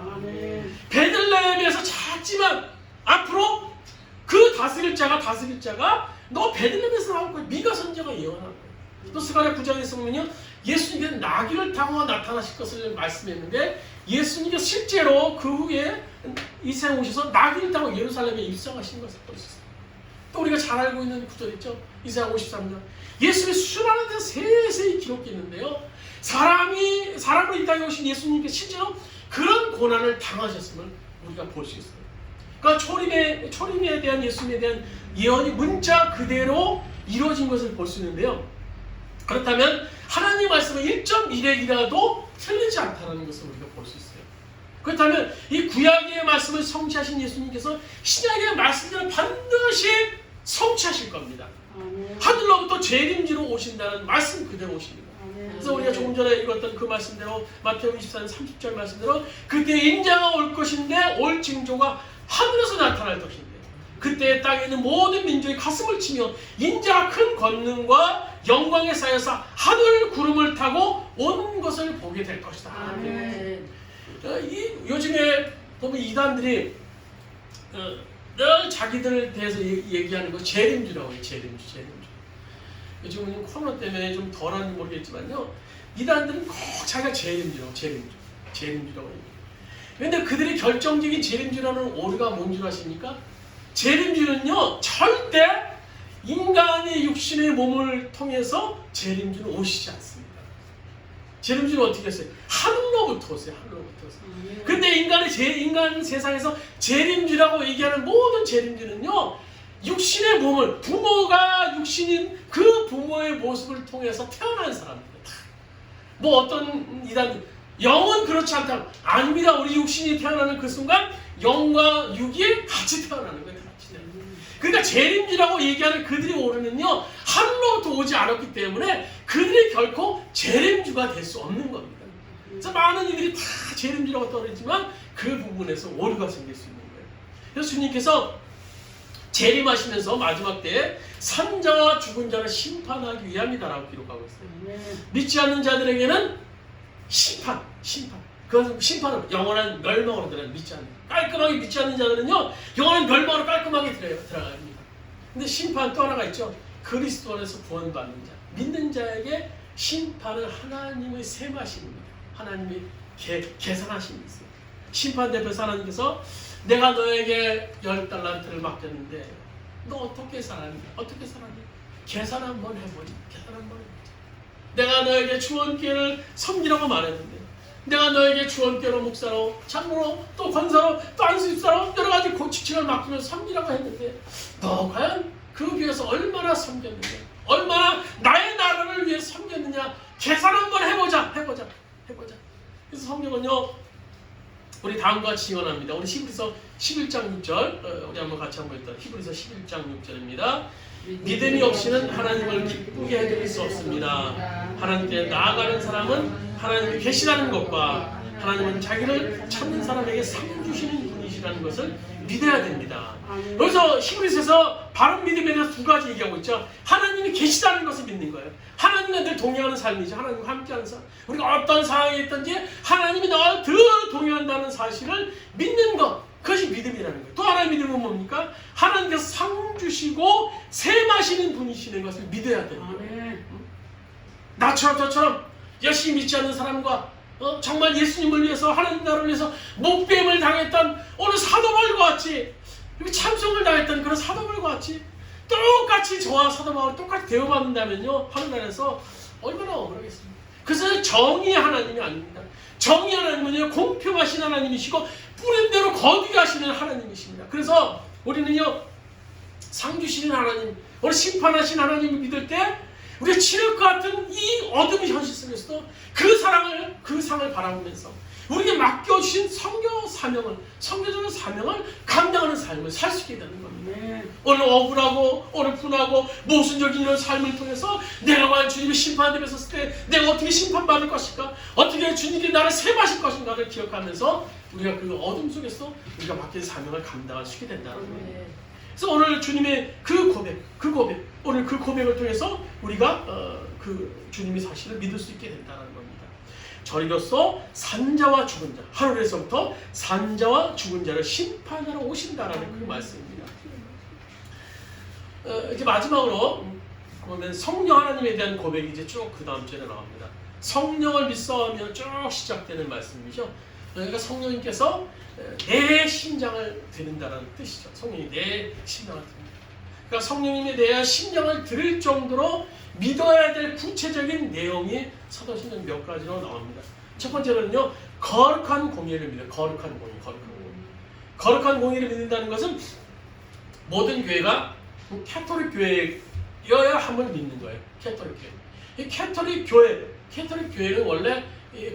베들레헴에서 작지만 앞으로 그 다스릴 자가 너 베들레헴에서 나올 거야. 미가 선지자가 예언한 거예요. 또 스가랴 9장에서 보면요, 예수님께서 나귀를 타고 나타나실 것을 말씀했는데 예수님께서 실제로 그 후에 이 세상에 오셔서 나귀를 타고 예루살렘에 입성하신 것을 볼 수 있어요. 또 우리가 잘 알고 있는 구절 있죠? 이사야 53장. 예수님의 수많은 데서 세세히 기록되어 있는데요, 사람으로 이 땅에 오신 예수님께서 실제로 그런 고난을 당하셨음을 우리가 볼 수 있어요. 그러니까 초림에 대한 예수님에 대한 예언이 문자 그대로 이루어진 것을 볼 수 있는데요, 그렇다면 하나님 말씀은 1.1핵이라도 틀리지 않다는 것을 우리가 볼 수 있어요. 그렇다면 이 구약의 말씀을 성취하신 예수님께서 신약의 말씀들을 반드시 성취하실 겁니다. 하늘로부터 재림지로 오신다는 말씀 그대로 오십니다. 그래서 우리가 조금 전에 읽었던 그 말씀대로 마태복음 24장 30절 말씀대로 그때 인자가 올 것인데 올 징조가 하늘에서 나타날 것인데 그때 땅에 있는 모든 민족이 가슴을 치며 인자가 큰 권능과 영광에 쌓여서 하늘 구름을 타고 온 것을 보게 될 것이다. 요즘에 보면 이단들이 늘 자기들에 대해서 얘기하는 거 재림주라고 해요. 재림주. 요즘은 코로나 때문에 좀 덜한지 모르겠지만요, 이단들은 꼭 자기가 재림주라고 얘기해요. 그런데 그들이 결정적인 재림주라는 오류가 뭔 줄 아십니까? 재림주는요, 절대 인간의 육신의 몸을 통해서 재림주는 오시지 않습니다. 재림주는 어떻게 했어요? 하늘로부터 오세요. 근데 인간 세상에서 재림주라고 얘기하는 모든 재림주는요, 육신의 몸을, 부모가 육신인 그 부모의 모습을 통해서 태어난 사람입니다. 뭐 어떤 이단, 영은 그렇지 않다. 아닙니다. 우리 육신이 태어나는 그 순간 영과 육이 같이 태어나는 거예요. 그러니까 재림주라고 얘기하는 그들이 오르는요 하늘로부터 오지 않았기 때문에 그들이 결코 재림주가 될 수 없는 겁니다. 그래서 많은 이들이 다 재림주라고 떠들지만 그 부분에서 오류가 생길 수 있는 거예요. 그래서 주님께서 재림하시면서 마지막 때에 산자와 죽은 자를 심판하기 위함이다라고 기록하고 있어요. 믿지 않는 자들에게는 심판. 그것은 심판은 영원한 멸망으로 들어가요. 믿지 않는 깔끔하게 믿지 않는 자들은요 영원한 멸망으로 깔끔하게 들어갑니다. 근데 심판 또 하나가 있죠. 그리스도 안에서 구원받는 자, 믿는 자에게 심판은 하나님의 셈하심입니다. 하나님이 계산하심이 있어요. 심판 대표에서 하나님께서 내가 너에게 10달란트를 맡겼는데 너 어떻게 살았니? 계산 한번 해보니. 내가 너에게 주원교회를 섬기라고 말했는데 내가 너에게 주원교회로 목사로 장로로 또 권사로 또 안수집사로 여러 가지 직책을 맡기면서 섬기라고 했는데 너 과연 그 교회에서 얼마나 섬겼느냐, 얼마나 나의 나라를 위해 섬겼느냐 계산 한번 해보자. 그래서 성경은요 우리 다음과 같이 증언합니다. 우리 히브리서 11장 6절 우리 한번 같이 한번 읽다. 히브리서 11장 6절입니다. 믿음이 없이는 하나님을 기쁘게 해드릴 수 없습니다. 하나님께 나아가는 사람은 하나님이 계시다는 것과 하나님은 자기를 찾는 사람에게 상 주시는 분이시라는 것을 믿어야 됩니다. 그래서 히브리서에서 바른 믿음에 대해서 두 가지 얘기하고 있죠. 하나님이 계시다는 것을 믿는 거예요. 하나님과 늘 동행하는 삶이죠. 하나님과 함께하는 삶. 우리가 어떤 상황에 있든지 하나님이 나와 늘 동행한다는 사실을 믿는 것. 그것이 믿음이라는 거예요. 또 하나의 믿음은 뭡니까? 하나님께서 상 주시고 셈하시는 분이시는 것을 믿어야 되는 거예요. 나처럼 저처럼 열심히 믿지 않는 사람과 정말 예수님을 위해서 하나님 나라를 위해서 목배임을 당했던 어느 사도바울과 같이 참송을 당했던 그런 사도바울과 같이 똑같이 저와 사도바울 똑같이 대우받는다면요 하늘나라에서 얼마나 억울하겠습니까? 그래서 정의의 하나님이 아닙니다. 정의 하나님은요 공평하신 하나님이시고 뿌린 대로 거두게 하시는 하나님이십니다. 그래서 우리는요 상 주시는 하나님, 우리 심판하신 하나님을 믿을 때 우리가 칠흑과 같은 이 어둠의 현실 속에서도 그 상을 바라보면서 우리에게 맡겨주신 선교적인 사명을 감당하는 삶을 살 수 있게 되는 겁니다. 오늘 억울하고 오늘 분하고 모순적인 이런 삶을 통해서 내가 과연 주님의 심판 앞에 섰을 때 내가 어떻게 심판받을 것인가, 어떻게 주님이 나를 셈하실 것인가를 기억하면서 우리가 그 어둠 속에서 우리가 맡긴 사명을 감당할 수 있게 된다는 거예요. 그래서 오늘 주님의 그 고백, 오늘 그 고백을 통해서 우리가 그 주님의 사실을 믿을 수 있게 된다는 겁니다. 저리로서 산자와 죽은 자, 하늘에서부터 산자와 죽은 자를 심판하러 오신다라는 그 말씀입니다. 이제 마지막으로 보면 성령 하나님에 대한 고백이 이제 쭉 그 다음 주에 나옵니다. 성령을 믿사오며 쭉 시작되는 말씀이죠. 그러니까 성령님께서 내 심장을 드린다는 뜻이죠. 성령이 내 심장을 드린다. 그러니까 성령님이 내 심장을 드릴 정도로 믿어야 될 구체적인 내용이 사도신경 몇 가지로 나옵니다. 첫 번째로는요, 거룩한 공예를 믿어요. 거룩한 공예. 거룩한 공예를 믿는다는 것은 모든 교회가 캐톨릭 교회여야 함을 믿는 거예요. 캐톨릭 교회. 이 캐톨릭 교회는 원래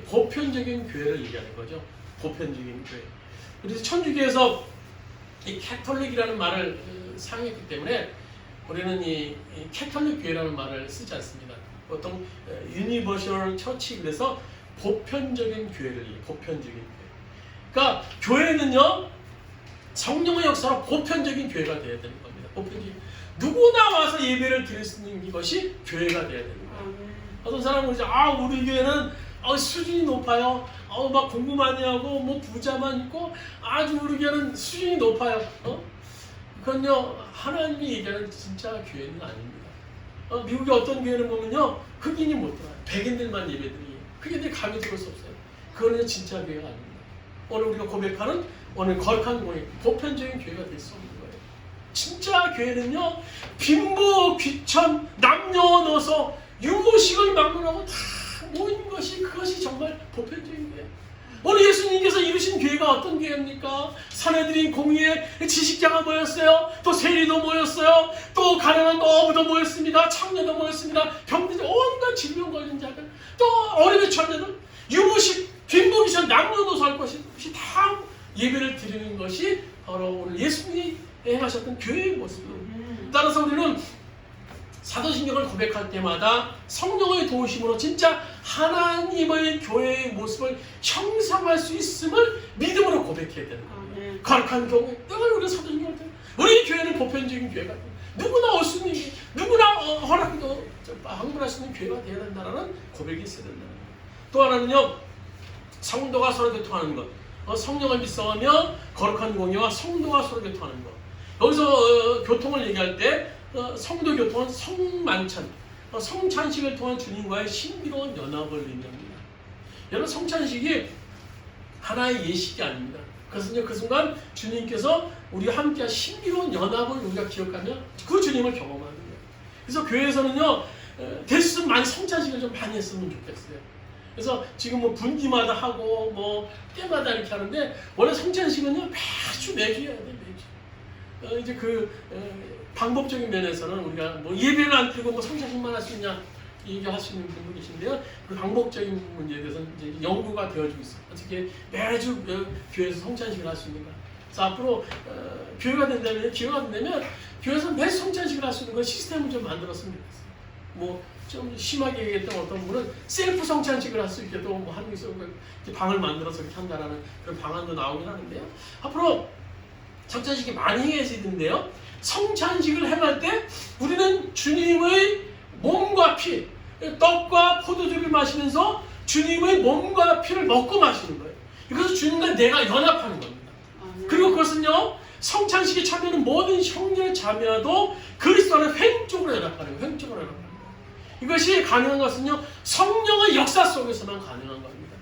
보편적인 교회를 얘기하는 거죠. 보편적인 교회. 그래서 천주교에서 이 캐톨릭이라는 말을 사용했기 때문에 우리는 이 캐톨릭 교회라는 말을 쓰지 않습니다. 보통 유니버셜 처치, 그래서 보편적인 교회를 얘기해요. 보편적인 교회. 그러니까 교회는요 성령의 역사로 보편적인 교회가 되어야 되는 겁니다. 보편적인 누구나 와서 예배를 드릴 수 있는 것이 교회가 되어야 되는 거예요. 어떤 사람은 이제 우리 교회는 수준이 높아요. 막 공부 많이 하고 뭐 부자만 있고 아주 우리 교회는 수준이 높아요. 그건요 하나님이 얘기하는 진짜 교회는 아닙니다. 미국의 어떤 교회는 보면요 흑인이 못 들어요. 백인들만 예배드리고 흑인들이 감히 들을 수 없어요. 그거는 진짜 교회가 아닙니다. 오늘 우리가 고백하는 오늘 거룩한 교회, 보편적인 교회가 될 수 없는 거예요. 진짜 교회는요 빈부 귀천 남녀노소 유무식을 막론하고 다 모인 것이, 그것이 정말 보편적인 교회. 오늘 예수님께서 이루신 교회가 어떤 교회입니까? 사내들인 공의에 지식자가 모였어요. 또 세리도 모였어요. 또 가난한 어부도 모였습니다. 청년도 모였습니다. 병든 온갖 질병 걸린 자들, 또 어려움에 처한 자들, 유무식, 빈부귀천, 남녀노소 할 것이 다 예배를 드리는 것이 바로 오늘 예수님이 행하셨던 교회의 모습. 따라서 우리는 사도신경을 고백할 때마다 성령의 도우심으로 진짜 하나님의 교회의 모습을 형상할 수 있음을 믿음으로 고백해야 되는 거예요. 거룩한 경우, 내가 우리 사도신경을 때 우리 교회는 보편적인 교회가 누구나 올 수 있는, 누구나 방문할 수 있는 교회가 되어야 된다는 고백이 있어야 된다는 거예요. 또 하나는요, 성도가 서로 교통하는 것. 성령을 믿사오며 거룩한 공예와 성도가 서로 교통하는 것. 여기서 교통을 얘기할 때 성도 교통은 성만찬, 성찬식을 통한 주님과의 신비로운 연합을 의미합니다. 여러분, 성찬식이 하나의 예식이 아닙니다. 그래서 그 순간 주님께서 우리와 함께한 신비로운 연합을 우리가 기억하며 그 주님을 경험하는 거예요. 그래서 교회에서는요, 됐으면 많이 성찬식을 좀 많이 했으면 좋겠어요. 그래서 지금 뭐 분기마다 하고 뭐 때마다 이렇게 하는데, 원래 성찬식은요 매주 해야 돼. 매주. 이제 방법적인 면에서는 우리가 뭐 예배를 안 드리고 뭐 성찬식만 할 수 있냐 얘기할 수 있는 분도 계신데요. 그 방법적인 문제에 대해서는 이제 연구가 되어지고 있어요. 어떻게 매주 교회에서 성찬식을 할 수 있는가. 그래서 앞으로 기회가 된다면 교회에서 매주 성찬식을 할 수 있는 그 시스템을 좀 만들었으면 좋겠어요. 뭐 좀 심하게 얘기했던 어떤 분은 셀프 성찬식을 할 수 있게 또 뭐 한국에서 방을 만들어서 이렇게 한다라는 그런 방안도 나오긴 하는데요. 앞으로 성찬식이 많이 해지는데요. 성찬식을 행할 때 우리는 주님의 몸과 피, 떡과 포도주를 마시면서 주님의 몸과 피를 먹고 마시는 거예요. 그래서 주님과 내가 연합하는 겁니다. 그리고 그것은요, 성찬식에 참여하는 모든 형제 자매와도 그리스도 안에 횡적으로 연합하는 거예요. 횡적으로 연합하는 거예요. 이것이 가능한 것은요, 성령의 역사 속에서만 가능한 겁니다.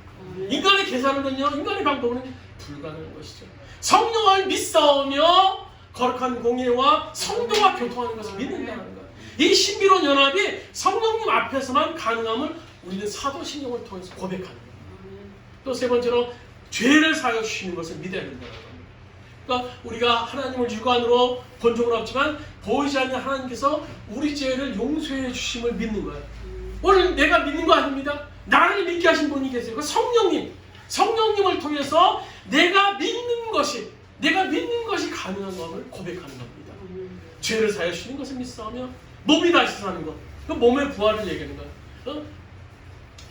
인간의 계산으로는요, 인간의 방법은 불가능한 것이죠. 성령을 믿사오며 거룩한 공예와 성도가 교통하는 것을 믿는다는 것. 이 신비로운 연합이 성령님 앞에서만 가능함을 우리는 사도신경을 통해서 고백하는 겁니다. 또 세 번째로 죄를 사하여 주시는 것을 믿어야 된다는 겁니다. 그러니까 우리가 하나님을 육안으로 본 적은 없지만 보이지 않는 하나님께서 우리 죄를 용서해 주심을 믿는 거예요. 오늘 내가 믿는 거 아닙니다. 나를 믿게 하신 분이 계세요. 그 성령님을 통해서 내가 믿는 것이 가능한 것을 고백하는 겁니다. 죄를 사하여 주시는 것을 믿사오며 몸이 다시 사는 것, 그 몸의 부활을 얘기하는 거예요.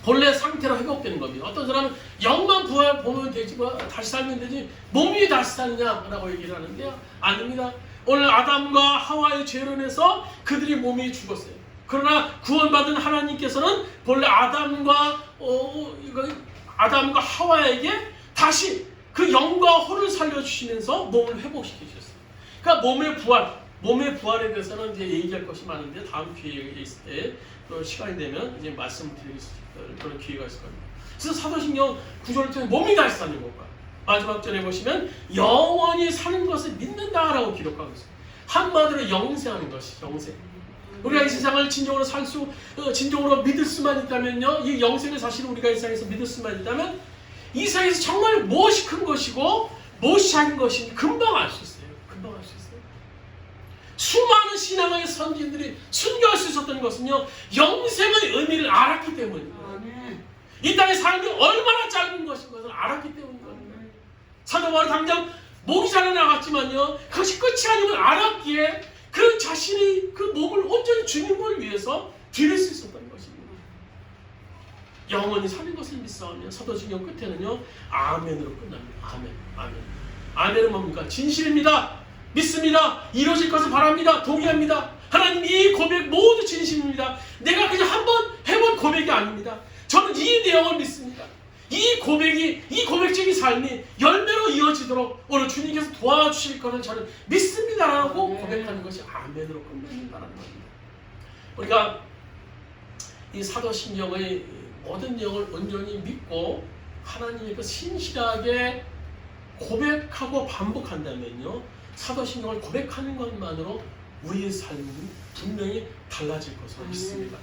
본래 상태로 회복되는 겁니다. 어떤 사람은 영만 부활 보면 되지, 뭐 다시 살면 되지, 몸이 다시 사느냐라고 얘기를 하는데요. 아닙니다. 오늘 아담과 하와의 죄로 인해서 그들이 몸이 죽었어요. 그러나 구원받은 하나님께서는 본래 아담과 하와에게 다시 그 영과 혼을 살려주시면서 몸을 회복시키셨어요. 그러니까 몸의 부활에 대해서는 이제 얘기할 것이 많은데 다음 기회에 있을 때 또 시간이 되면 이제 말씀드릴 그런 기회가 있을 겁니다. 그래서 사도신경 9절을 통해 몸이 다시 사는 것과 마지막 절에 보시면 영원히 사는 것을 믿는다라고 기록하고 있어요. 한마디로 영생하는 것이 영생. 우리가 이 세상을 진정으로 믿을 수만 있다면요, 이 영생을 사실 우리가 이 세상에서 믿을 수만 있다면 이 세상에서 정말 무엇이 큰 것이고 무엇이 작은 것인지 금방 알 수 있어요. 금방 알 수 있어요. 수많은 신앙의 선진들이 순교할 수 있었던 것은요, 영생의 의미를 알았기 때문입니다. 이 땅의 삶이 얼마나 짧은 것인 것을 알았기 때문입니다. 사도 바울이 당장 목이 자라나갔지만요, 그것이 끝이 아님을 알았기에 그 자신이 그 몸을 온전히 주님을 위해서 드릴 수 있었던 것입니다. 영원히 사는 것을 믿사오며 사도신경 끝에는요, 아멘으로 끝납니다. 아멘, 아멘. 아멘은 뭡니까? 진실입니다. 믿습니다. 이루어질 것을 바랍니다. 동의합니다. 하나님, 이 고백 모두 진심입니다. 내가 그냥 한번 해본 고백이 아닙니다. 저는 이 내용을 믿습니다. 이 고백적인 삶이 열매로 이어지도록 오늘 주님께서 도와주실 것을 저는 믿습니다라고 고백하는 것이 아멘으로 끝낸다는 겁니다. 우리가 이 사도신경의 모든 내용을 온전히 믿고 하나님께 신실하게 고백하고 반복한다면요, 사도신경을 고백하는 것만으로 우리의 삶은 분명히 달라질 것으로 믿습니다.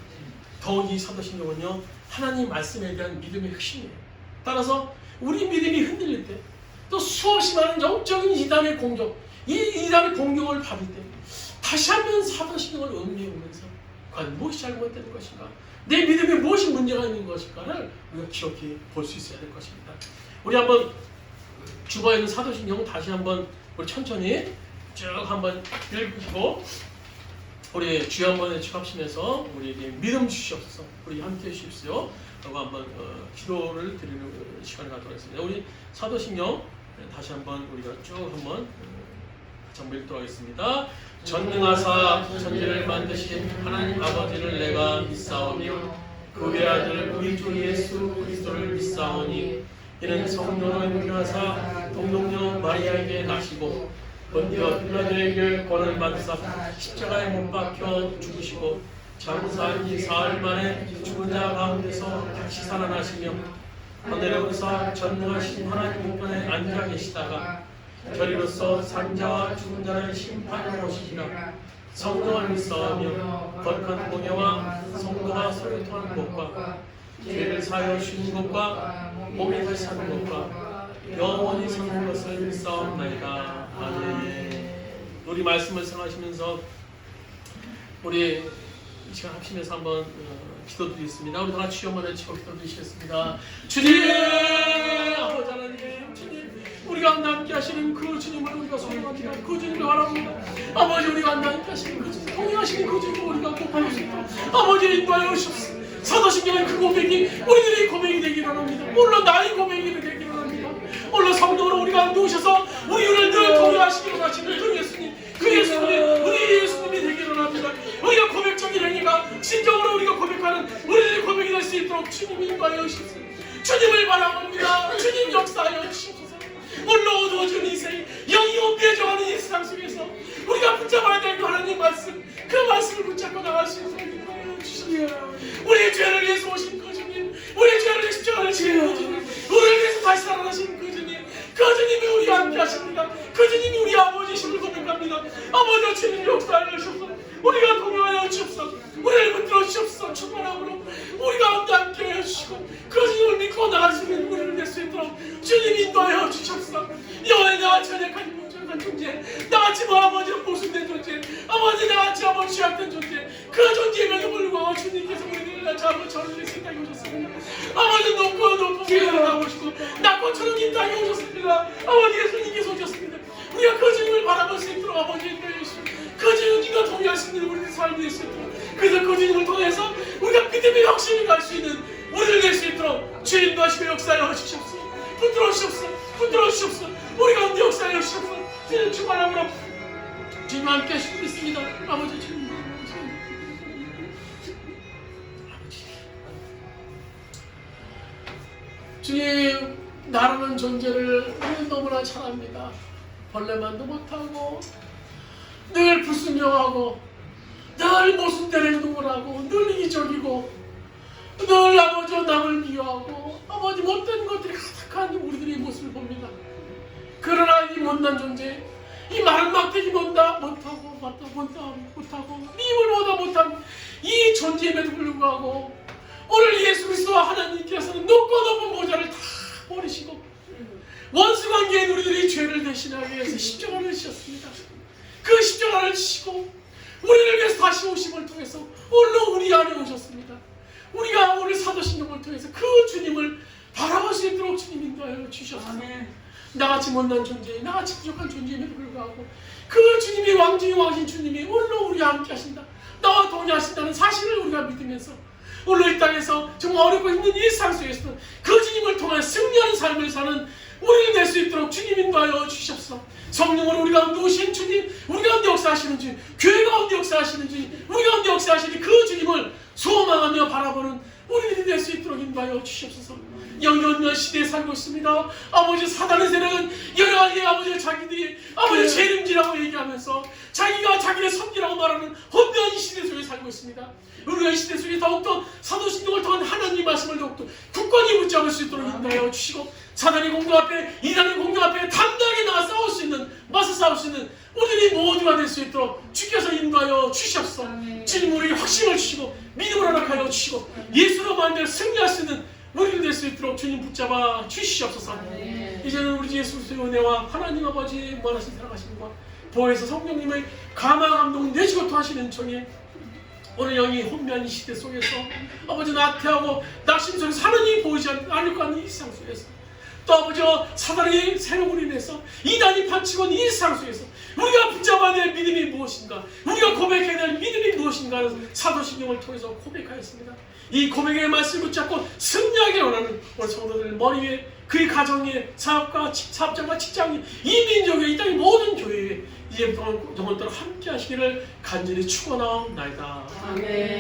더욱 이 사도신경은요, 하나님 말씀에 대한 믿음의 핵심이에요. 따라서 우리 믿음이 흔들릴 때, 또 수없이 많은 영적인 이단의 공격, 이 이단의 공격을 받을 때 다시 한번 사도신경을 음미해보면서 과연 무엇이 잘못된 것인가, 내 믿음에 무엇이 문제가 있는 것인가를 우리가 기억해 볼 수 있어야 될 것입니다. 우리 한번 주보에 있는 사도신경을 다시 한번 우리 천천히 쭉 한번 읽고 우리 주여 한번 외치합시면서 우리에게 믿음 주시옵소서, 우리 함께 해주십시오 하고 한번 기도를 드리는 시간을 갖도록 하겠습니다. 우리 사도신경 다시 한번 우리가 쭉 한번 한번 읽도록 하겠습니다. 전능하사 천지를 만드신 하나님 아버지를 내가 믿사오며 그 외아들 우리 주 예수 그리스도를 믿사오니 이는 성령으로 인도하사 동동녀 마리아에게 나시고 본디오 빌라도에게 권을 받으사 십자가에 못 박혀 죽으시고 장사한 지 사흘 만에 죽은 자 가운데서 다시 살아나시며 하늘에 오르사 전능하신 하나님 우편에 앉아 계시다가 저리로서 산자와 죽은 자를 심판하러 오시리라. 성령을 믿사오며 거룩한 공예와 성도가 서로 통하는 것과 죄를 사하여 주시는 것과 몸이 다시 사는 것과 영원히 사는 것을 믿사옵나이다. 아멘. 우리 말씀을 생각하시면서 우리 이 시간 합심해서 한번 기도드리겠습니다. 우리 다 같이 주여 한번 외치고 기도드리시겠습니다. 주님, 아버지 하나님, 주님, 우리가 함께 하시는 그 주님을 우리가 소망합니다. 그 주님을 바랍니다. 아버지, 우리가 함께 하시는 그 주님, 통행하시는 그 주님을 우리가 고백할 수 있도록 아버지 인도하여 주옵소서. 사도신경의 그 고백이 우리들의 고백이 되기를 원합니다. 물론 나의 고백이 되기를 원합니다. 물론 성도로 우리가 함께 오셔서 우리를 늘 통행하시기로 하시는 그 예수님, 그 예수님이 우리 예수님이 되기를 원합니다. 우리가 고백적인 행위가 진정으로 우리가 고백하는 우리들의 고백이 될 수 있도록 주님이 인도하여 주옵소서. 주님을 바라봅니다. 주님 역사하여 주옵소서. 물론 어두워진 인생, 영이 온배져가는 이 세상 속에서 우리가 붙잡아야 될 그 하나님 말씀, 그 말씀을 붙잡고 나갈 수 있도록 인도하여 주시옵소서. 우리의 죄를 위해서 오신 그 주님, 우리의 죄를 위해서 십자가를 지신 그 주님, 우리를 위해서 다시 살아나신 그 주님, 그 주님이 우리와 함께 하십니다. 그 주님이 우리 아버지심을 고백합니다. 아버지 주님 역사하여 주옵소서. 우리가 동요하여 주옵소서. 우리를 붙들어 주옵소서. 충만함으로 우리가 함께 하여 주시고 그 주님을 믿고 나갈 수 있는 우리를 낼 수 있도록 주님 인도하여 주옵소서. 여호와의 나같이 연약한 존재, 나같이 아버지로 모순된 존재, 아버지 나같이 아버지 취약된 존재, 그 존재임에도 불구하고 주님께서 우리를 잡아 저를 생각해 오셨습니다. 아버지 높고 위로를 나오시고 낙고처럼 이 땅에 오셨습니다. 아버지 예수님께서 오셨습니다. 우리가 그 주님을 바라볼 수 있도록 아버지 인도해 주시고 그 주님과 동의할 수 있는 우리의 삶이 될 수 있도록, 그래서 그 주님을 통해서 우리가 믿음의 확신을 갈 수 있는 우리를 낼 수 있도록 주님 도와시고 역사하여 주시옵소서. 붙들어 주시옵소서. 붙들어 주시옵소서. 우리 가운데 역사하여 주시옵소서. 주님 충만함으로 주님 함께 하시고 있습니다. 아버지 주님, 주님, 나라는 존재를 우리는 너무나 잘 압니다. 벌레만도 못하고 늘 불순종하고 늘 모순되는 행동을 하고 늘 이기적이고 늘 아버지와 남을 비교하고 아버지 못된 것들이 가득한 우리들의 모습을 봅니다. 그러나 이 못난 존재, 이 마른 막대기 못하고 미움을 못한 이 존재임에도 불구하고 오늘 예수 그리스도와 하나님께서는 높고 높은 보좌를 다 버리시고 원수 관계인 우리들의 죄를 대신하기 위해서 십자가를 지셨습니다. 그 십자가를 지시고 우리를 위해서 다시 오심을 통해서 오늘 우리 안에 오셨습니다. 우리가 오늘 사도신경을 통해서 그 주님을 바라볼 수 있도록 주님 인도하여 주셨습니다. 나같이 못난 존재, 나같이 부족한 존재임에도 불구하고 그 주님이 왕중의 왕신 주님이 오늘 우리와 함께 하신다, 나와 동의하신다는 사실을 우리가 믿으면서 오늘 이 땅에서 정말 어렵고 힘든 일상 속에서도 그 주님을 통해 승리하는 삶을 사는 우리를 낼 수 있도록 주님 인도하여 주시옵소서. 성령으로 우리 가운데 오신 주님, 우리 가운데 역사하시는 주님, 교회 가운데 역사하시는 주님, 우리 가운데 역사하시는 그 주님을 소망하며 바라보는 우리들이 될 수 있도록 인도하여 주시옵소서. 영연한 시대에 살고 있습니다. 아버지 사단의 세력은 여러 가지 아버지 자기들이 아버지 죄름지라고 얘기하면서 자기가 자기를 섬기라고 말하는 혼돈한 이 시대 속에 살고 있습니다. 우리가 이 시대 속에 더욱더 사도신경을 통한 하나님의 말씀을 더욱더 굳건히 붙잡을 수 있도록 인도하여 주시고 사단의 공격 앞에, 이단의 공격 앞에 담대하게 나가 싸울 수 있는, 맞서 싸울 수 있는 우리들이 모두가 될 수 있도록 주께서 인도하여 주시옵소서. 주님 우리에게 확신을 주시고 믿음을 허락하여 주시고 예수로 만들 승리할 수 있는 우리를 될 수 있도록 주님 붙잡아 주시옵소서. 이제는 우리 예수 그리스도의 은혜와 하나님 아버지 무한하신 사랑하심과 보혜사 성령님의 감화 감동 내시고 토하시는 종에 오늘 영이 혼미한 이 시대 속에서 아버지 나태하고 낙심 속에서 하나님이 보이지 않을 것 같은 이 세상 속에서 또 아버지 사단의 세력으로 인해서 이단이 판치고 이 세상 속에서 우리가 붙잡아야 될 믿음이 무엇인가, 우리가 고백해야 될 믿음이 무엇인가 하는 사도신경을 통해서 고백하였습니다. 이 고백의 말씀을 붙잡고 승리하기를 원하는 우리 성도들 머리 위에 그의 가정의 사업과 사업장과 직장이 이 민족의 이 땅의 모든 교회에 이제부터 영원토록 함께 하시기를 간절히 축원하옵나이다. 아멘.